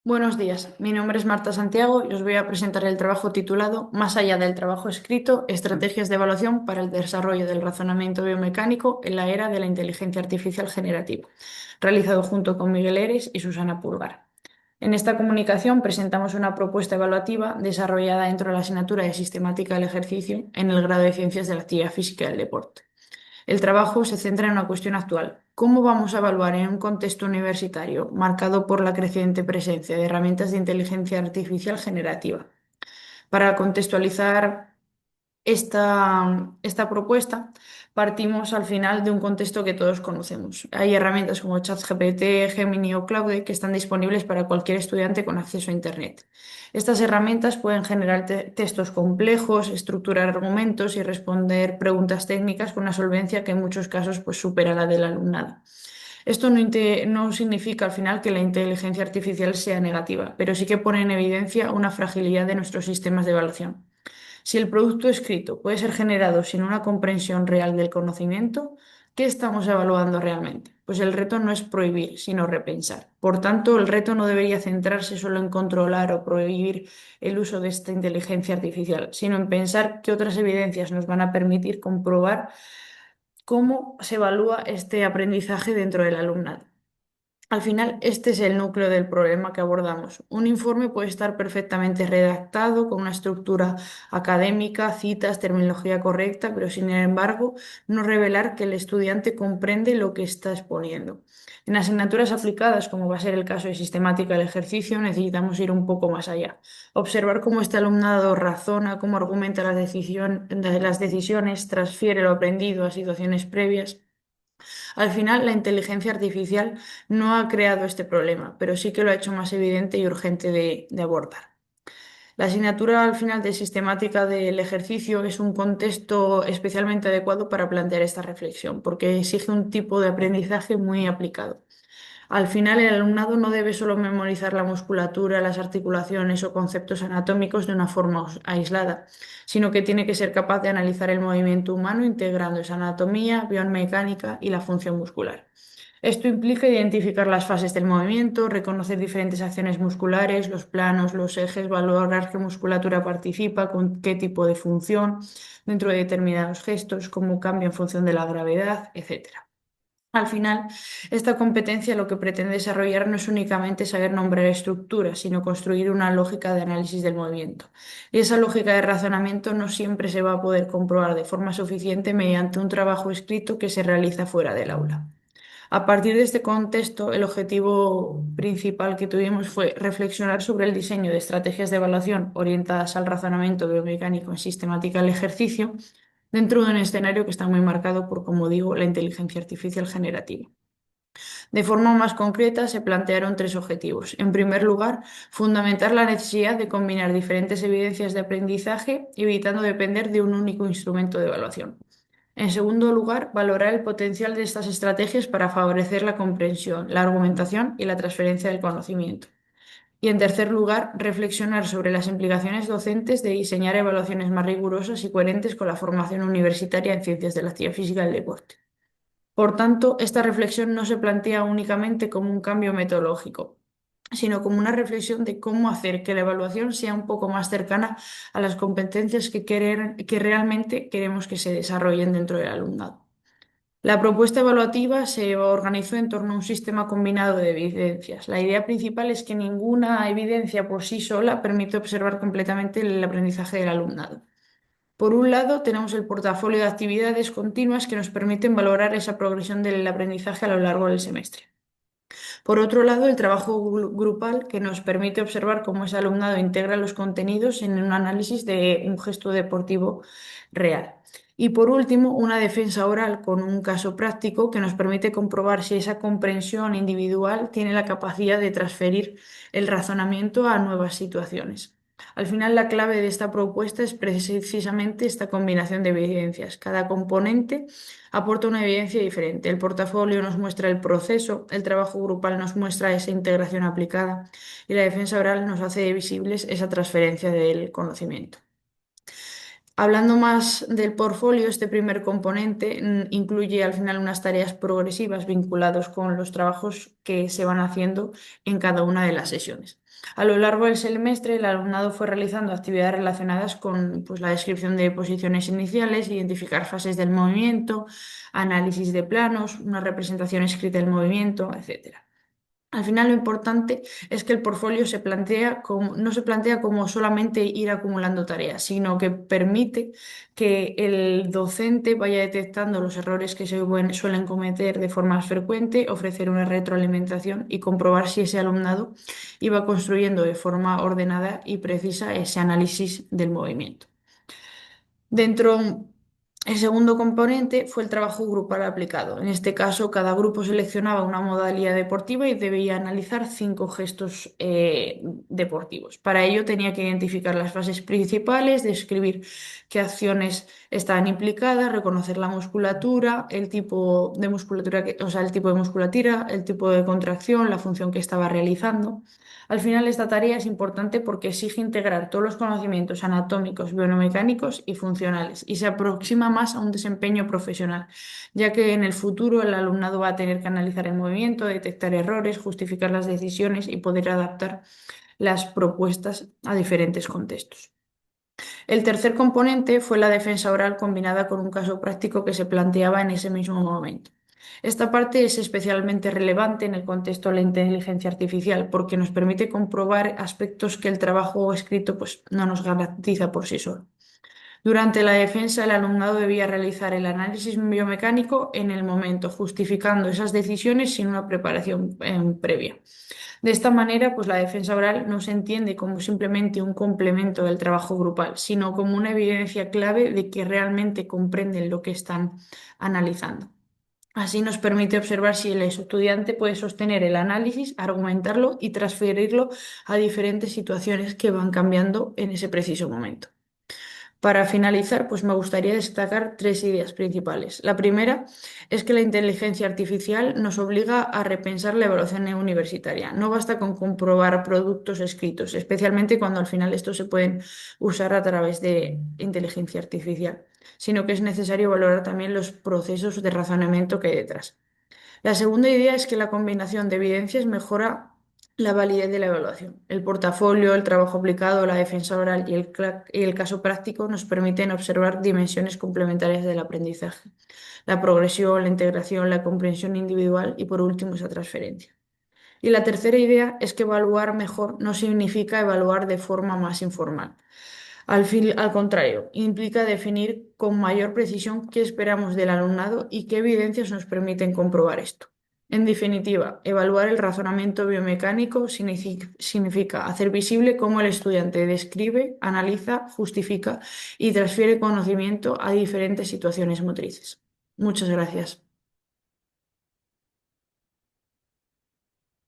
Buenos días, mi nombre es Marta Santiago y os voy a presentar el trabajo titulado Más allá del trabajo escrito, estrategias de evaluación para el desarrollo del razonamiento biomecánico en la era de la inteligencia artificial generativa, realizado junto con Miguel Eres y Susana Pulgar. En esta comunicación presentamos una propuesta evaluativa desarrollada dentro de la asignatura de Sistemática del Ejercicio en el grado de Ciencias de la Actividad Física y del Deporte. El trabajo se centra en una cuestión actual. ¿Cómo vamos a evaluar en un contexto universitario marcado por la creciente presencia de herramientas de inteligencia artificial generativa? Para contextualizar esta propuesta, partimos al final de un contexto que todos conocemos. Hay herramientas como ChatGPT, Gemini o Claude que están disponibles para cualquier estudiante con acceso a Internet. Estas herramientas pueden generar textos complejos, estructurar argumentos y responder preguntas técnicas con una solvencia que en muchos casos supera la del alumnado. Esto no significa al final que la inteligencia artificial sea negativa, pero sí que pone en evidencia una fragilidad de nuestros sistemas de evaluación. Si el producto escrito puede ser generado sin una comprensión real del conocimiento, ¿qué estamos evaluando realmente? Pues el reto no es prohibir, sino repensar. Por tanto, el reto no debería centrarse solo en controlar o prohibir el uso de esta inteligencia artificial, sino en pensar qué otras evidencias nos van a permitir comprobar cómo se evalúa este aprendizaje dentro del alumnado. Al final, este es el núcleo del problema que abordamos. Un informe puede estar perfectamente redactado, con una estructura académica, citas, terminología correcta, pero sin embargo, no revelar que el estudiante comprende lo que está exponiendo. En asignaturas aplicadas, como va a ser el caso de sistemática del ejercicio, necesitamos ir un poco más allá. Observar cómo este alumnado razona, cómo argumenta las decisiones, transfiere lo aprendido a situaciones previas. Al final, la inteligencia artificial no ha creado este problema, pero sí que lo ha hecho más evidente y urgente de abordar. La asignatura al final de sistemática del ejercicio es un contexto especialmente adecuado para plantear esta reflexión, porque exige un tipo de aprendizaje muy aplicado. Al final, el alumnado no debe solo memorizar la musculatura, las articulaciones o conceptos anatómicos de una forma aislada, sino que tiene que ser capaz de analizar el movimiento humano integrando esa anatomía, biomecánica y la función muscular. Esto implica identificar las fases del movimiento, reconocer diferentes acciones musculares, los planos, los ejes, valorar qué musculatura participa, con qué tipo de función dentro de determinados gestos, cómo cambia en función de la gravedad, etc. Al final, esta competencia lo que pretende desarrollar no es únicamente saber nombrar estructuras, sino construir una lógica de análisis del movimiento. Y esa lógica de razonamiento no siempre se va a poder comprobar de forma suficiente mediante un trabajo escrito que se realiza fuera del aula. A partir de este contexto, el objetivo principal que tuvimos fue reflexionar sobre el diseño de estrategias de evaluación orientadas al razonamiento biomecánico en sistemática del ejercicio dentro de un escenario que está muy marcado por, como digo, la inteligencia artificial generativa. De forma más concreta, se plantearon tres objetivos. En primer lugar, fundamentar la necesidad de combinar diferentes evidencias de aprendizaje, evitando depender de un único instrumento de evaluación. En segundo lugar, valorar el potencial de estas estrategias para favorecer la comprensión, la argumentación y la transferencia del conocimiento. Y en tercer lugar, reflexionar sobre las implicaciones docentes de diseñar evaluaciones más rigurosas y coherentes con la formación universitaria en ciencias de la actividad física y el deporte. Por tanto, esta reflexión no se plantea únicamente como un cambio metodológico, sino como una reflexión de cómo hacer que la evaluación sea un poco más cercana a las competencias que realmente queremos que se desarrollen dentro del alumnado. La propuesta evaluativa se organizó en torno a un sistema combinado de evidencias. La idea principal es que ninguna evidencia por sí sola permite observar completamente el aprendizaje del alumnado. Por un lado, tenemos el portafolio de actividades continuas que nos permiten valorar esa progresión del aprendizaje a lo largo del semestre. Por otro lado, el trabajo grupal que nos permite observar cómo ese alumnado integra los contenidos en un análisis de un gesto deportivo real. Y por último, una defensa oral con un caso práctico que nos permite comprobar si esa comprensión individual tiene la capacidad de transferir el razonamiento a nuevas situaciones. Al final, la clave de esta propuesta es precisamente esta combinación de evidencias. Cada componente aporta una evidencia diferente. El portafolio nos muestra el proceso, el trabajo grupal nos muestra esa integración aplicada y la defensa oral nos hace visibles esa transferencia del conocimiento. Hablando más del portfolio, este primer componente incluye al final unas tareas progresivas vinculadas con los trabajos que se van haciendo en cada una de las sesiones. A lo largo del semestre, el alumnado fue realizando actividades relacionadas con pues, la descripción de posiciones iniciales, identificar fases del movimiento, análisis de planos, una representación escrita del movimiento, etcétera. Al final lo importante es que el portfolio no se plantea como solamente ir acumulando tareas, sino que permite que el docente vaya detectando los errores que suelen cometer de forma frecuente, ofrecer una retroalimentación y comprobar si ese alumnado iba construyendo de forma ordenada y precisa ese análisis del movimiento. Dentro, el segundo componente fue el trabajo grupal aplicado. En este caso, cada grupo seleccionaba una modalidad deportiva y debía analizar 5 gestos deportivos. Para ello tenía que identificar las fases principales, describir qué acciones estaban implicadas, reconocer la musculatura, el tipo de musculatura, o sea, el tipo de musculatura, el tipo de contracción, la función que estaba realizando. Al final, esta tarea es importante porque exige integrar todos los conocimientos anatómicos, biomecánicos y funcionales y se aproxima más a un desempeño profesional, ya que en el futuro el alumnado va a tener que analizar el movimiento, detectar errores, justificar las decisiones y poder adaptar las propuestas a diferentes contextos. El tercer componente fue la defensa oral combinada con un caso práctico que se planteaba en ese mismo momento. Esta parte es especialmente relevante en el contexto de la inteligencia artificial porque nos permite comprobar aspectos que el trabajo escrito pues, no nos garantiza por sí solo. Durante la defensa, el alumnado debía realizar el análisis biomecánico en el momento, justificando esas decisiones sin una preparación previa. De esta manera, pues la defensa oral no se entiende como simplemente un complemento del trabajo grupal, sino como una evidencia clave de que realmente comprenden lo que están analizando. Así nos permite observar si el estudiante puede sostener el análisis, argumentarlo y transferirlo a diferentes situaciones que van cambiando en ese preciso momento. Para finalizar, pues me gustaría destacar 3 ideas principales. La primera es que la inteligencia artificial nos obliga a repensar la evaluación universitaria. No basta con comprobar productos escritos, especialmente cuando al final estos se pueden usar a través de inteligencia artificial, sino que es necesario valorar también los procesos de razonamiento que hay detrás. La segunda idea es que la combinación de evidencias mejora la validez de la evaluación. El portafolio, el trabajo aplicado, la defensa oral y el caso práctico nos permiten observar dimensiones complementarias del aprendizaje, la progresión, la integración, la comprensión individual y por último esa transferencia. Y la tercera idea es que evaluar mejor no significa evaluar de forma más informal. Al contrario, implica definir con mayor precisión qué esperamos del alumnado y qué evidencias nos permiten comprobar esto. En definitiva, evaluar el razonamiento biomecánico significa hacer visible cómo el estudiante describe, analiza, justifica y transfiere conocimiento a diferentes situaciones motrices. Muchas gracias.